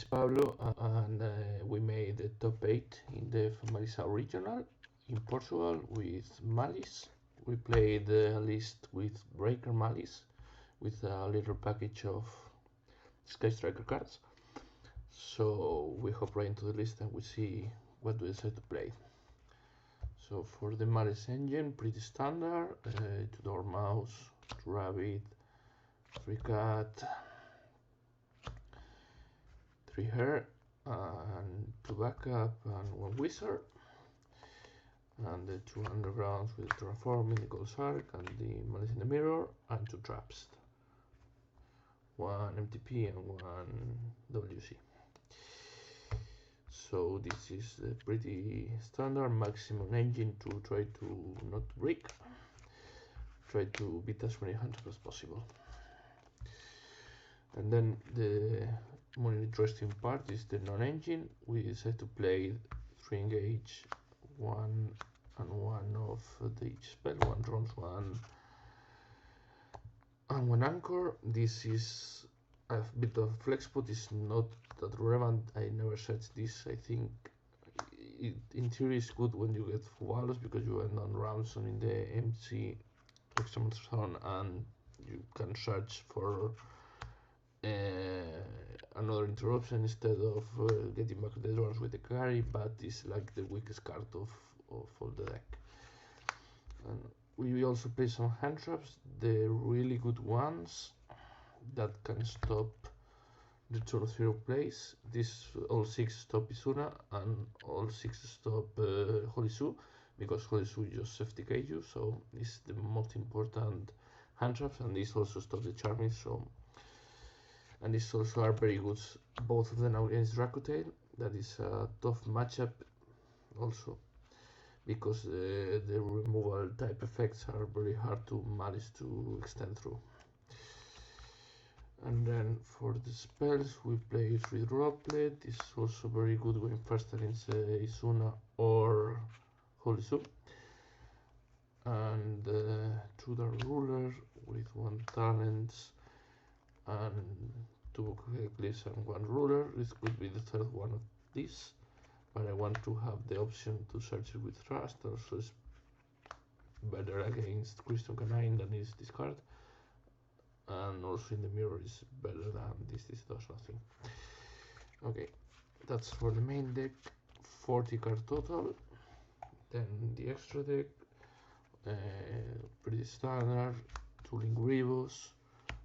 is Pablo, and we made the top 8 in the Maliss Regional in Portugal with Maliss. We played the list with Breaker Maliss with a little package of Sky Striker cards. So we hop right into the list and we see what we decide to play. So for the Maliss engine, pretty standard, 2-door mouse, 2 rabbit, 3 cat, 3 hare, and 2 backup and 1 wizard, and the 2 undergrounds with terraforming, the gold shark, and the Maliss in the mirror, and 2 traps, 1 MTP and 1 WC. So this is a pretty standard maximum engine to try to not break, try to beat as many hands as possible. And then the more interesting part is the non-engine. We decide to play 3 engage, 1 and 1 of the each spell, 1 drums, 1 and 1 anchor. This is a bit of flex spot, is not that relevant. I never searched this. I think it in theory is good when you get walls because you end on rounds on in the MC extreme zone and you can search for another interruption instead of getting back the drums with the carry, but it's like the weakest card of all the deck. And we also play some hand traps, the really good ones that can stop the turn 0 plays. This all 6 stop Izuna and all 6 stop Holy Su, because Holy Su just FTK you, so it's the most important hand traps, and this also stop the charming. So, and these also are very good, both of them against Dracotail. That is a tough matchup also, because the removal type effects are very hard to Maliss to extend through. And then for the spells we play 3 droplet. This is also very good going first against Izuna or Holy Su. And 2 Dark Ruler with 1 talent and 2 Eclipse and 1 ruler. This could be the third one of these, but I want to have the option to search it with Trust. Also it's better against Crystal Canine than is this card, and also in the mirror is better than this does nothing. Okay, that's for the main deck, 40 card total. Then the extra deck, pretty standard, 2 Link Rebus,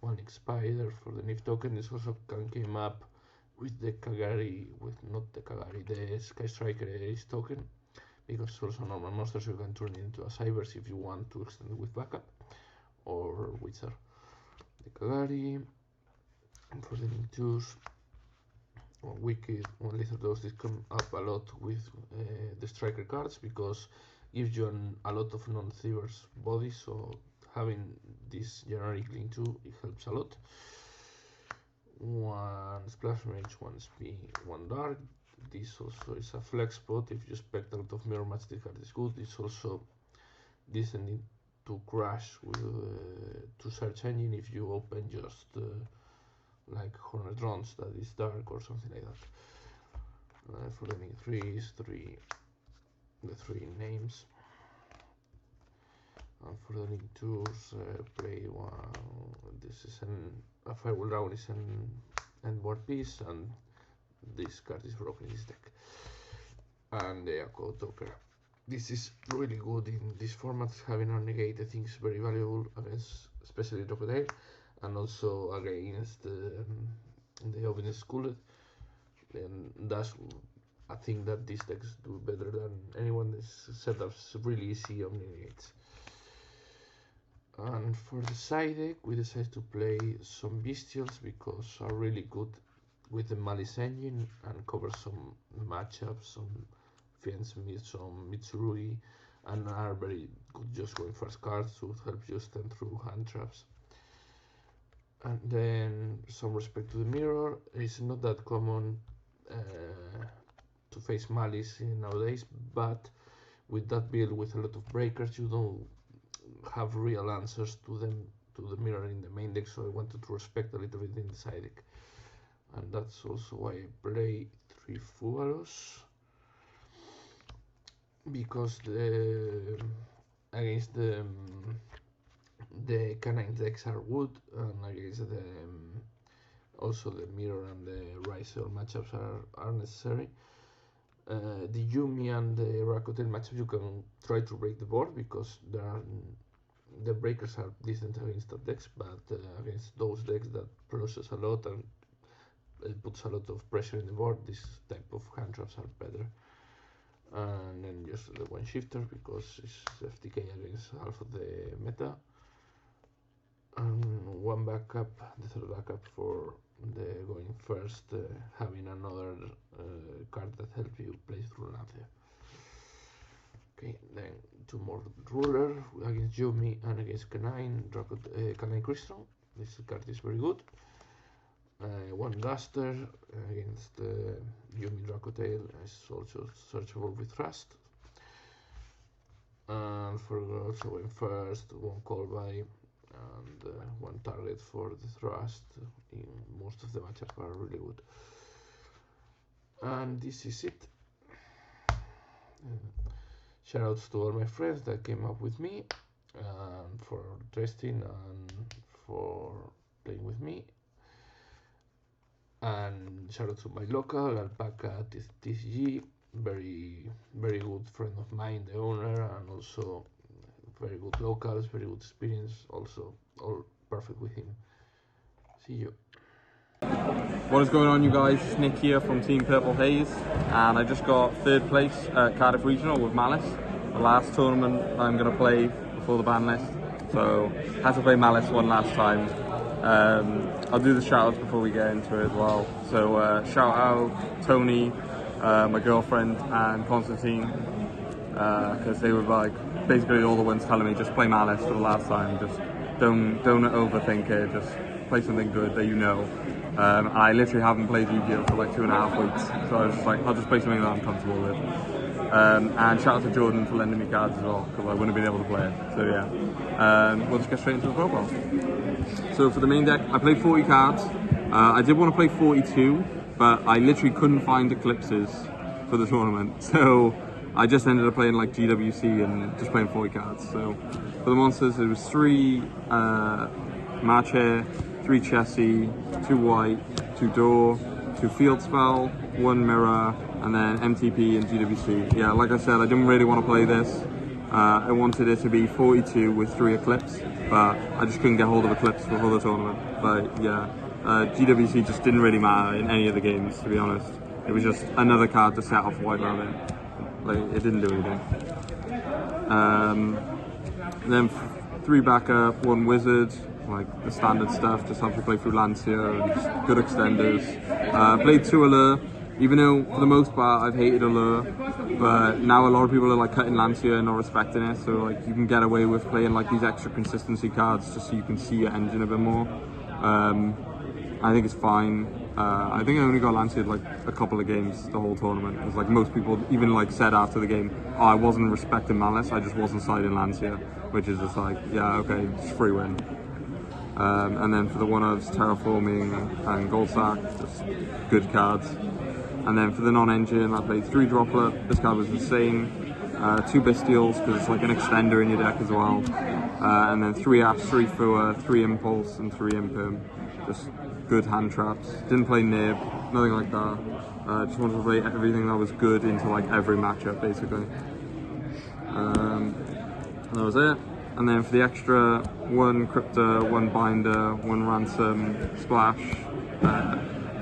1 Link Spider for the NIF token. This also can came up with the Kagari, with not the Kagari, the Sky Striker Ace token, because it's also normal monster, so you can turn it into a Cybers if you want to extend it with backup, or Wizard. The Kagari, and for the Link 2s, 1 Wicked, 1 Lethal Dose. This come up a lot with the Striker cards, because gives you a lot of non-thievers bodies, so having this generic Link 2, it helps a lot. 1 Splash Mage, 1 SP, 1 Dark. This also is a flex spot. If you expect a lot of mirror match, this card is good. It's also descending to crash with to search engine if you open just like Hornet Drones that is dark or something like that. For the Link 3s, the 3 names. And for the Link 2s, play 1. This is a Firewall Round is an endboard piece, and this card is broken in this deck. And the Echo Talker. This is really good in this format. Having a negate, I think, is very valuable against, especially Crocodile, and also against the Obvious Schooled. And that's a thing that these decks do better than anyone. This setups really easy Omni negates. And for the side deck, we decided to play some Bestials because are really good with the Maliss engine and cover some matchups, some Fiends, some Mitsurugi, and are very good just going first cards to help you stand through hand traps. And then some respect to the mirror. It's not that common to face Maliss nowadays, but with that build with a lot of breakers, you don't have real answers to them, to the mirror in the main deck, so I wanted to respect a little bit in the side deck. and that's also why I play 3 Fugaros, because against the canine decks are good, and against the also the mirror and the riser matchups are necessary. The Yumi and the Rakuten matchup, you can try to break the board because the breakers are decent against that decks, but against those decks that process a lot and it puts a lot of pressure in the board, this type of hand traps are better. And then just the one shifter because it's FTK against half of the meta, and one backup, the third backup for the going first, having another card that helps you play through Lancia. Okay, then 2 more ruler against Yumi and against Canine Crystal. This card is very good. 1 Duster against Yumi Dracotail is also searchable with Thrust. And for also going first, 1 Call by and 1 target for the Thrust. In most of the matchups are really good. And this is it. Shoutouts to all my friends that came up with me for testing and for playing with me. And shout out to my local Alpaca TCG, very good friend of mine, the owner, and also very good locals, very good experience, also all perfect with him. See you. What is going on, you guys? It's Nick here from Team Purple Haze, and I just got 3rd place at Cardiff Regional with Maliss, the last tournament I'm going to play before the ban list, so had to play Maliss one last time. I'll do the shout outs before we get into it as well. So shout out Tony, my girlfriend, and Constantine, because they were like basically all the ones telling me just play Maliss for the last time, just don't overthink it, just play something good that you know. I literally haven't played Yu-Gi-Oh for like 2.5 weeks, so I was just like, I'll just play something that I'm comfortable with. And shout out to Jordan for lending me cards as well, because I wouldn't have been able to play it. So yeah, we'll just get straight into the profile. So for the main deck, I played 40 cards. I did want to play 42, but I literally couldn't find eclipses for the tournament. So I just ended up playing like GWC and just playing 40 cards. So for the monsters, it was 3 Marche, 3 Chessie, 2 White, 2 Door, 2 Field Spell, 1 Mirror, and then MTP and GWC. Yeah, like I said, I didn't really want to play this. I wanted it to be 42 with 3 Eclipse, but I just couldn't get hold of Eclipse before the tournament. But yeah, GWC just didn't really matter in any of the games, to be honest. It was just another card to set off White Rabbit. Like, it didn't do anything. Then 3 backup, 1 Wizard, like the standard stuff, just helps you play through Lancia and just good extenders. Played 2 Allure. Even though, for the most part, I've hated Allure, but now a lot of people are like cutting Lancia and not respecting it, so like you can get away with playing like these extra consistency cards just so you can see your engine a bit more. I think it's fine. I think I only got Lancia like a couple of games the whole tournament, because like most people even like said after the game, oh, I wasn't respecting Maliss, I just wasn't siding Lancia, which is just like, yeah, okay, just free win. And then for the one-ofs, Terraforming and Gold Sack, just good cards. And then for the non-engine, I played 3 Droplet. This card was insane. 2 Bestials, because it's like an extender in your deck as well. And then 3 Ash, 3 Fua, 3 Impulse, and 3 Impim. Just good hand traps. Didn't play Nib, nothing like that. Just wanted to play everything that was good into like every matchup, basically. That was it. And then for the extra, 1 Crypta, 1 Binder, 1 Ransom, Splash,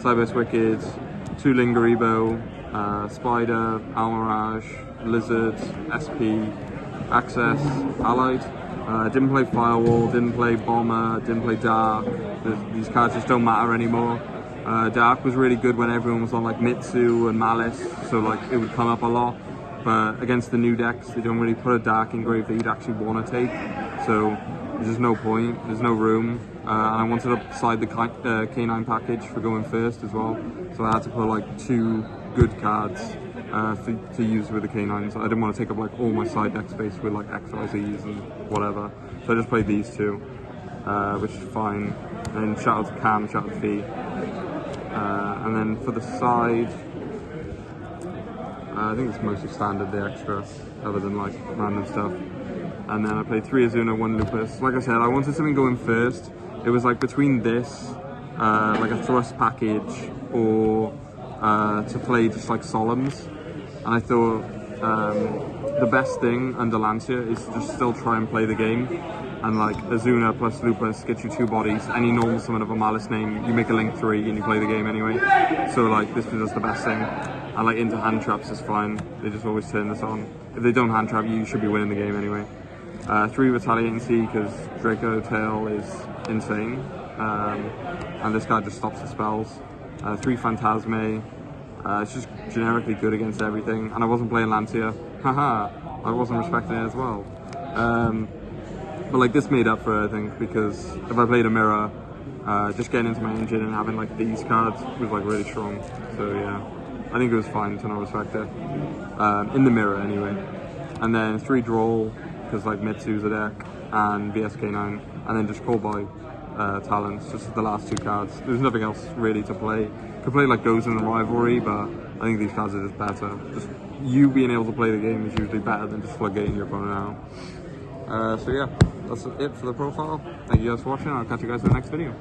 Cyber's Wicked, 2 Lingeribo, Spider, Almirage, Lizard, SP, Access, Allied. Didn't play Firewall, didn't play Bomber, didn't play Dark. These cards just don't matter anymore. Dark was really good when everyone was on like Mitsu and Maliss, so like it would come up a lot. But against the new decks, they don't really put a Dark engrave that you'd actually want to take. So there's just no point, there's no room. And I wanted to side the K9 package for going first as well. So I had to put like 2 good cards to use with the K9s. I didn't want to take up like all my side deck space with like XYZs and whatever. So I just played these 2, which is fine. And shout out to Cam, shout out to Fee. And then for the side, I think it's mostly standard, the extra, other than like random stuff. And then I played 3 Azuna, 1 Lupus. Like I said, I wanted something going first. It was like between this, like a thrust package, or to play just like Solemns. And I thought the best thing under Lancia is to just still try and play the game. And like Azuna plus Lupus gets you 2 bodies. Any normal summon of a Maliss name, you make a link 3 and you play the game anyway. So like this was just the best thing. And like into hand traps is fine. They just always turn this on. If they don't hand trap you, you should be winning the game anyway. 3 Retaliatancy because Draco Tail is insane. And this guy just stops the spells. 3 Phantasme. It's just generically good against everything. And I wasn't playing Lancia. Haha, I wasn't respecting it as well. But like this made up for it, I think, because if I played a mirror, just getting into my engine and having like these cards was like really strong. So yeah, I think it was fine to not respect it. In the mirror anyway. And then 3 Droll, because like Mitsu's a deck, and VSK9, and then just call by Talents, just the last 2 cards. There's nothing else really to play. Could play like Gozen and Rivalry, but I think these cards are just better. Just you being able to play the game is usually better than just floodgating your opponent out. So yeah, that's it for the profile. Thank you guys for watching. I'll catch you guys in the next video.